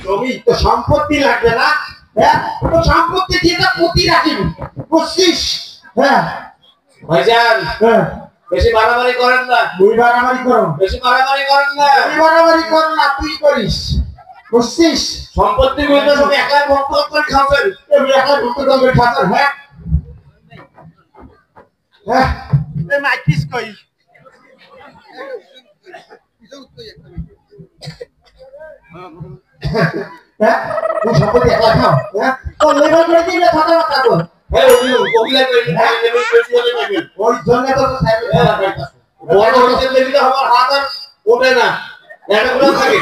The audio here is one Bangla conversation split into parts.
জমি তো সম্পত্তি লাগবে না, তো সম্পত্তি দিয়ে তো পুঁতি রাখিব, বুঝছিস? ভাইজান বেশি বাড়াবাড়ি করেন না। তুই বাড়াবাড়ি করো, বেশি বাড়াবাড়ি করেন না। তুই বাড়াবাড়ি কর না, তুই করিস, বুঝছিস? সম্পত্তি গুলো সব একলা ভক্ত করে খাবেন, তুমি একলা ভক্ত করে খাচ্ছ। এই মাইকিস কই তুই সম্পত্তি একলা খাও, তোর লেবার করে দিলে খাতা মাথা কর। ওই জন্য তো বড় হইতে দেখলে আমার হাত আর ওঠে না, এটাগুলো থাকে।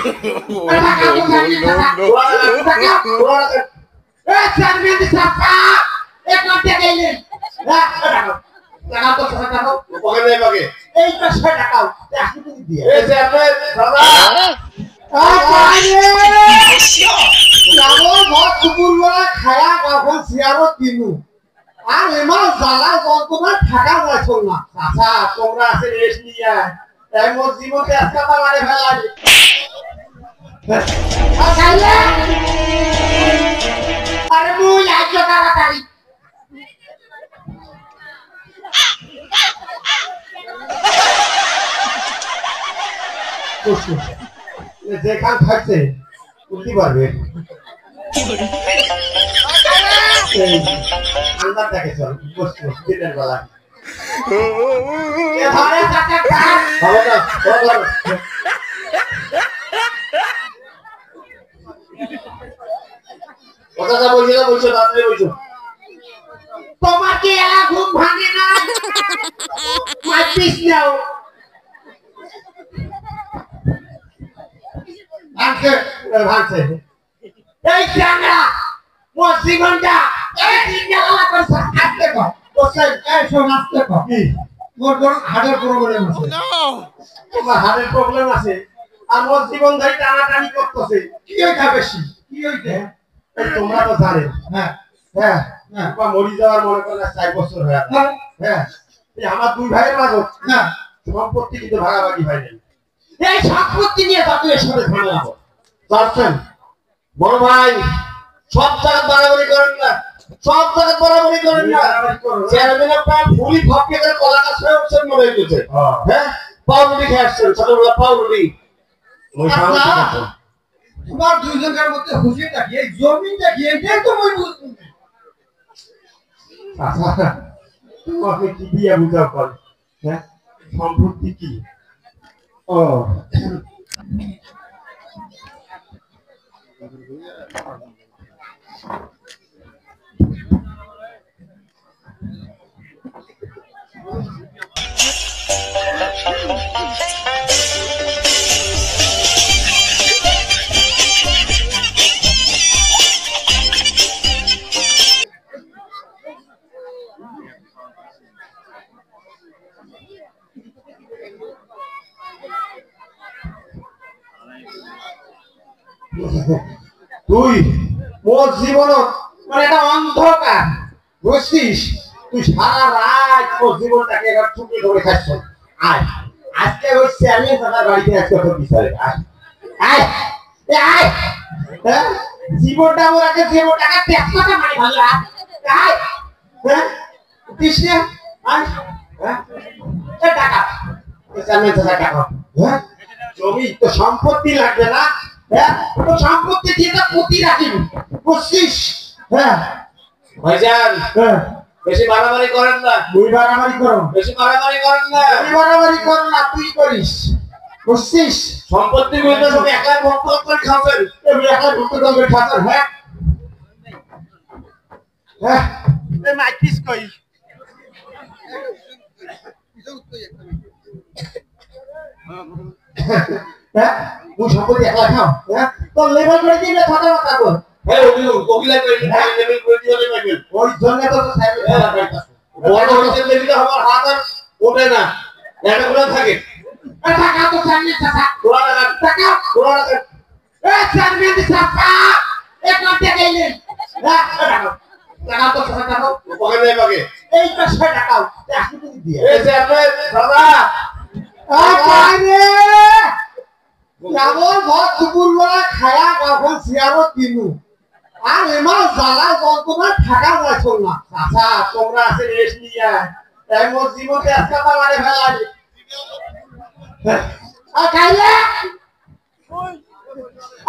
খায়া কখন সিয়ারও কিনু আর এমন জ্বালা যন্ত্রণা থাকা যাচ্ছ না। আচ্ছা তোমরা আছে রেস্ট নিয়ে এমন জীবনে আজকে মারে ফেলাই আরে মুই আজকে তাড়াতাড়ি যেখান থাকছে উঠতে পারবে। আন্দাজ দেখে চল বসবো দিনের বেলা কথাটা বলছিল বলছো তাড়াতাড়ি বলছো। তোমার কি এলা ঘুম ভাঙে না? মাইপিস নাও ভাঙছে ভাঙছে এই চাংড়া মোর জীবনটা এই দিনটা আলা করছে আস্তে কর বসে এই শোন আস্তে কর কি মোর কোন হার্টের প্রবলেম আছে। তোমার হার্টের প্রবলেম আছে আর মোর জীবন ধরে টানাটানি করতেছে। কি হইতা বেশি কি হইতে তোমরা তো জানে। বা মরি যাওয়ার মনে করেন 4 বছর হয়ে গেল। এই আমার দুই ভাইয়ের মাঝে সম্পত্তি কিন্তু ভাগাভাগি হয় নাই। এই সম্পত্তি নিয়ে তাদের সাথে ঝামেলা হবে বুঝছেন? বড় ভাই সব জায়গা বাড়াবাড়ি করেন না, সব জায়গা বাড়াবাড়ি করেন না। চেয়ারম্যান আপনার ভুলি ভাবকে করে কলা গাছ হয়ে উঠছেন মনে হয়েছে। পাউরুটি খেয়ে আসছেন ছোটবেলা পাউরুটি। তোমার দুইজনের মধ্যে খুশিটা কি এই জমিটা কি এটাই তো মই বুঝছি। তোমাকে কি দিয়ে বুঝাও কর সম্পত্তি কি? ও তুই মোর জীবন মানে একটা অন্ধকার বুঝছিস? তুই সারা রাত তোর জীবনটাকে এবার চুপে ধরে খাচ্ছ। আয় আজকে ওই চেয়ারম্যান দাদার বাড়িতে আজকে তোর বিচারে আয় আয় আয় জীবনটা ওর আগে জীবনটাকে টেক্সটা মারি ভালো আয় উঠিস না আয় টাকা চেয়ারম্যান দাদা টাকা জমি তো সম্পত্তি লাগবে না, তো সম্পত্তি দিয়ে তো পুঁতি রাখিব, বুঝছিস? ভাইজান বেশি বাড়াবাড়ি করেন না। তুই বাড়াবাড়ি করো, বেশি বাড়াবাড়ি করেন না। তুই বাড়াবাড়ি কর না, তুই করিস, বুঝছিস? সম্পত্তি গুলো সব একলা ভক্ত করে খাবেন, তুমি একলা ভক্ত করে খাচ্ছ। এই মাইকিস কই তুই সম্পত্তি একলা খাও, তোর লেবার করে দিলে খাতা মাথা কর। ওই জন্য তো বড় হইতে দেখলে আমার হাত আর ওঠে না, এটাগুলো থাকে। টাকা তো চেয়ারম্যান চাচা টাকা চেয়ারম্যান চাচা এক লাখ টাকা এলেন টাকা তো টাকা পকেটে পাকে এই 500 টাকা দিয়ে এই চেয়ারম্যান দাদা আরে কেবল ঘর দুপুরবেলা খায়া কখন চেয়ারও কিনু আর এমন জ্বালা যন্ত্রণা থাকা যাচ্ছ না। আচ্ছা তোমরা আছে রেস্ট নিয়ে তাই মোর জীবনকে আজকে মারে ফেলাবি আর খাইলে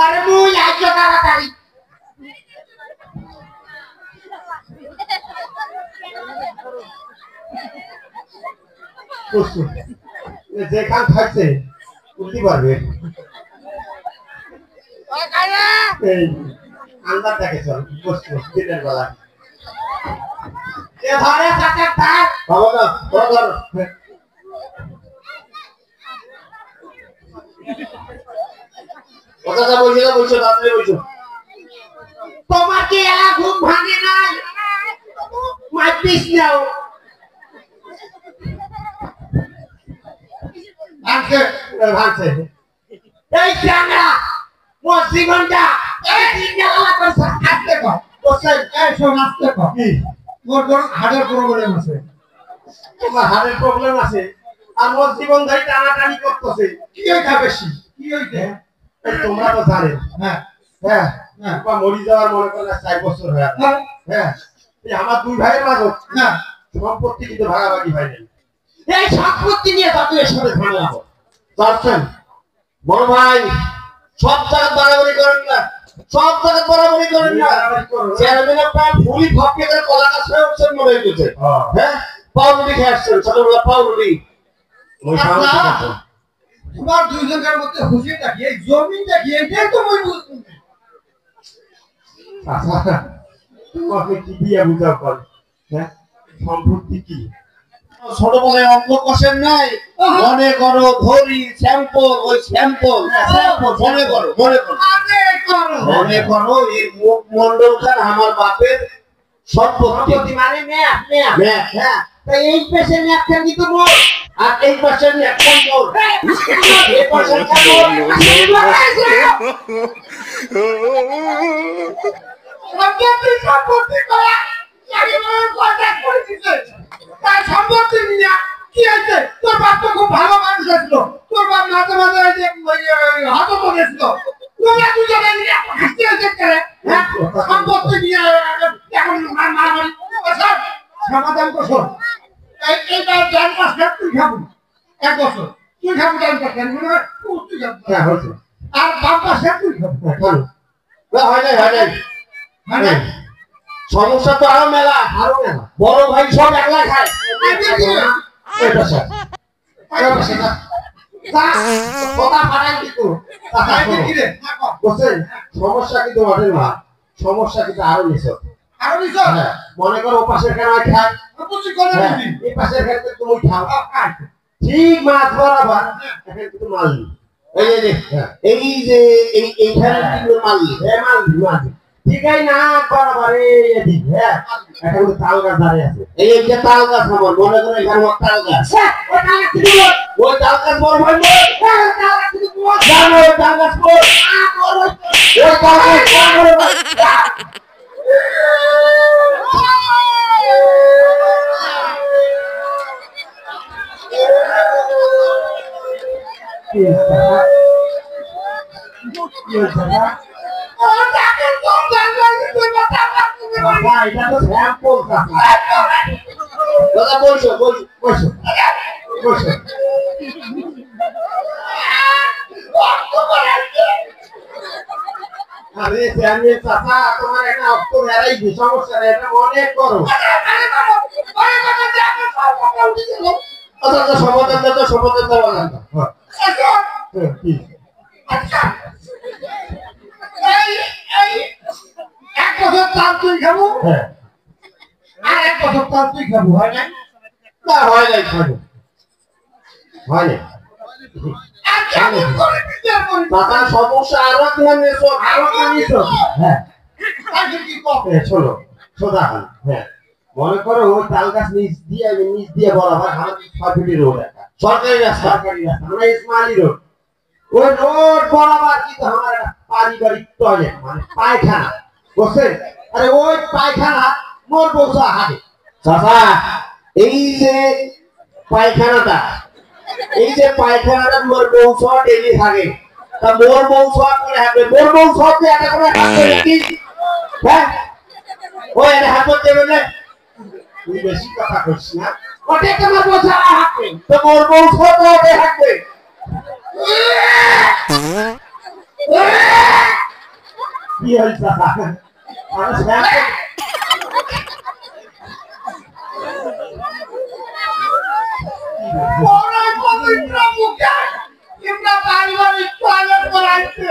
আরে মুই আজ তাড়াতাড়ি যেখান থাকছে উঠতে পারবে আন্দাজ দেখে চল বসছো দিনের বেলা এ ধরে চাচার থাক বাবা না ধরো কথাটা বলছো তাড়াতাড়ি বলছো। তোমার কি এলা ঘুম ভাঙে নাই মাইপিস নাও ভাঙছে ভাঙছে এই চ্যাংড়া মোর জীবনটা এই দিনটা করছে আজকে কর বসেন এই শোন আজকে কর কি মোর হাড়ের প্রবলেম আছে তোমার হাড়ের প্রবলেম আছে আর মোর জীবন ধরে টানাটানি করতেছে কি হইতা বেশি কি হইতে তোমরা তো জানে হ্যাঁ হ্যাঁ হ্যাঁ বা মরি যাওয়ার মনে করলে 4 বছর হয়ে গেল হ্যাঁ এই আমার দুই ভাইয়ের মাঝে না সম্পত্তি কিন্তু ভাগাভাগি হয় নাই এই সম্পত্তি নিয়ে তাতে এর সাথে ঝামেলা হবে পারছেন বড় ভাই সব জায়গা বাড়াবাড়ি করেন না সব জায়গা বাড়াবাড়ি করেন না চেয়ারম্যান আপনার ফুলি ভাবকে করে কলা গাছ হয়ে উঠছেন মনে হইতেছে হ্যাঁ পাউরুটি খেয়ে আসছেন ছোটবেলা পাউরুটি ওই সামনে ঠিক আছে তোমার দুইজনের মধ্যে হুঁশিটা কি এই জমিটা কি এটাই তো মই বুঝছি আচ্ছা তোমাকে কি দিয়া বুঝাও কর হ্যাঁ সম্পত্তি কি ছোটবেলায় অঙ্ক কষেন নাই মনে করো ধরি স্যাম্পল ওই স্যাম্পল মনে করো মনে করো এই মুখ মন্ডল খান আমার বাপের সম্পত্তি মানে মেয়া হ্যাঁ তাই এই পেশে মেয়া খানি তো মোর আর এই পাশে একটা মোর এই পাশে একটা সম্পত্তি করা লাগে মনে কথা করে দিতে তাই সম্পত্তি নিয়া কি আছে তোর বাপ তো খুব ভালো মানুষ ছিল তোর বাপ মাঝে মাঝে হাত পড়েছিল তোমরা দুজনে নিয়ে হাসতে হাসতে করে সম্পত্তি নিয়ে এখন মারামারি সমাধান করছো এইটা জান পাস তুই খাবো 1 বছর তুই খাবো জান পাস তুই খাবো হ্যাঁ হচ্ছে আর বাপ পাস তুই খাবো হয় নাই সমস্যা তো আরো মেলা বড় ভাই সব একলা খায় এটা স্যার কথা পাঠাই কিন্তু বুঝছেন সমস্যা কিন্তু ওঠে না সমস্যা কিন্তু আরো নিচে মনে করো পাশের খানায় খায় এই পাশের খাইতে তুমি খাও ঠিক মাছ বরাবর এখন কিন্তু মারলি এই যে এইখানে কিন্তু মারলি মারলি ঠিক আছে না বরাবর এই হ্যাঁ এখন তো তাল গাছ দাঁড়িয়ে আছে এই যে তাল গাছ আমার মনে করো এখানে তাল গাছ ওই তাল গাছ বড় ভাই জানো ওই তাল গাছ ওই তাল গাছ এটা তো স্যাম্পল দাদা বলছো আরে চেয়ারম্যান চাচা তোমার একটা অক্টো বেড়াই সমস্যা নেই এটা অনেক করো আচ্ছা সমাধান দেওয়া আচ্ছা এই 1 বছর তাল তুই খাবো আর 1 বছর তাল তুই খাবো হয় না না হয় নাই দাদা সমস্যা আরো হ্যাঁ শোনো সোজা হ্যাঁ মনে করো ওই তাল গাছ নিচ দিয়ে বরাবর আমাদের 6 ফিটের রোড একটা সরকারি রাস্তা আমরা ইসমাইলি রোড ওই রোড বরাবর কিন্তু আমার একটা পারিবারিক টয়লেট মানে পায়খানা বুঝছেন আরে ওই পায়খানা মোর বউসা হাগে চাচা এই যে পায়খানাটা মোর বউ সব ডেলি থাকে তা মোর বউ সব করে হবে মোর বউ সব দিয়ে এটা করে হাতে কি হ্যাঁ ওই এটা হাত দেবে না তুই বেশি কথা কইছিস না ওটা তোমার বোঝা হাতে তো মোর বউ সব দিয়ে হাতে কি হইছে আমার স্যার বড় পবিত্র মুখে ইমরা পারিবারিক টয়লেট বানাইছে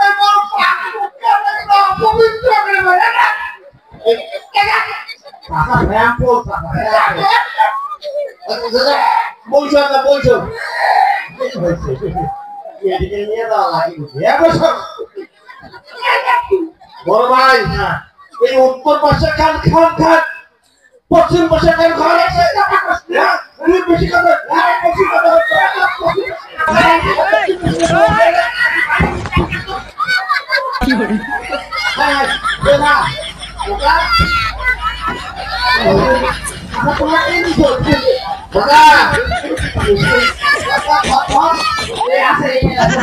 এবং পানি মুখে না পবিত্র করে বলে না কাকা স্যাম্পল কাকা বলছো না বলছো এদিকে নিয়ে দাও লাগি বসো বড় ভাই এই উত্তর পাশে খান খান খান পশ্চিম পাশে খান খান তুমি বেশি কথা বেশি কথা তোমার এই দিছো দাদা এই আছে এখানে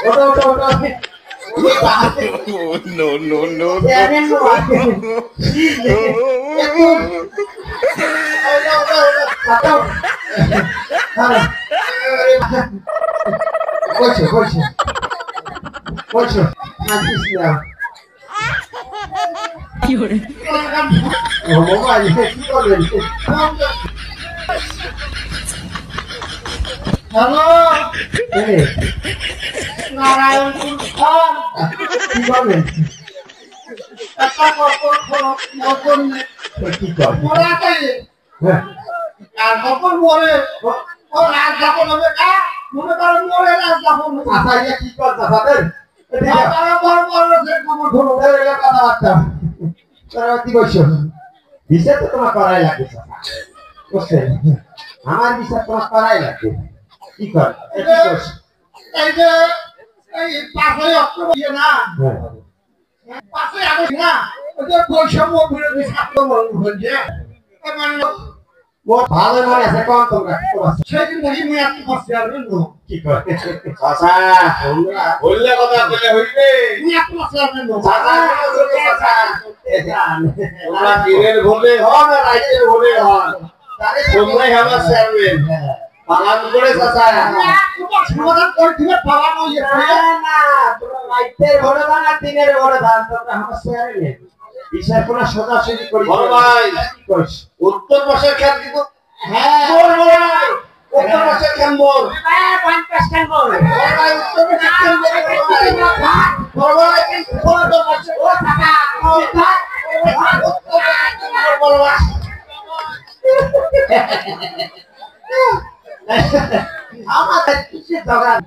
ওটো ওটো ওটো No, no, no. Seven no বলছো বলছো বলছো নাচিস না ও মোবাইল কি করবেন হ্যালো এই নারায়ণপুর খান কি করবেন একটা কপর কপর কি করবেন মোরা তাই হ্যাঁ আর কপর মরে ও রাত যখন হবে কা মনে করেন মরে রাত যখন হবে আচ্ছা ইয়া কি করতে পারেন তারা বড় বড় যে কপর ধরো কথাবার্তা তোরা কি বলছো বিচার তো তোমার করাই লাগবে বুঝছেন আমার বিচার তোমার করাই লাগবে কি কর কি করছ এই যে এই 5 অক্টোবর না 5 আগস্ট না ওই যে বৈষম্য বিরোধী ছাত্র আন্দোলন হয়েছে মানে মোর ভালো মনে আছে কোন তোমরা সেদিন দেখি মেয়ে আপনি ফাঁসি আসবেন না কি কর চাচা বললে কথা বলে হইবে মেয়ে আপনি ফাঁসি আসবেন না তোমরা দিনের ভোলে হন আর রাতের ভোলে হন তোমরাই আমার চেয়ারম্যান পালন করে চাচা তোমার সমাধান করে দিলে পালন হয়ে না তোমরা রাইতের ঘরে দান আর দিনের ঘরে দান তোমরা আমার শেয়ারে নেই বিচার কোন সোজাসুজি করি বড় ভাই কি করছ উত্তর পাশের খেল কিন্তু হ্যাঁ মোর বড় ভাই উত্তর পাশের খেল মোর 50 টাকা করে বড় ভাই উত্তর পাশের খেল মোর বড় ভাই উত্তর পাশের ও টাকা বড় ভাই আমাদের কিছু দোকান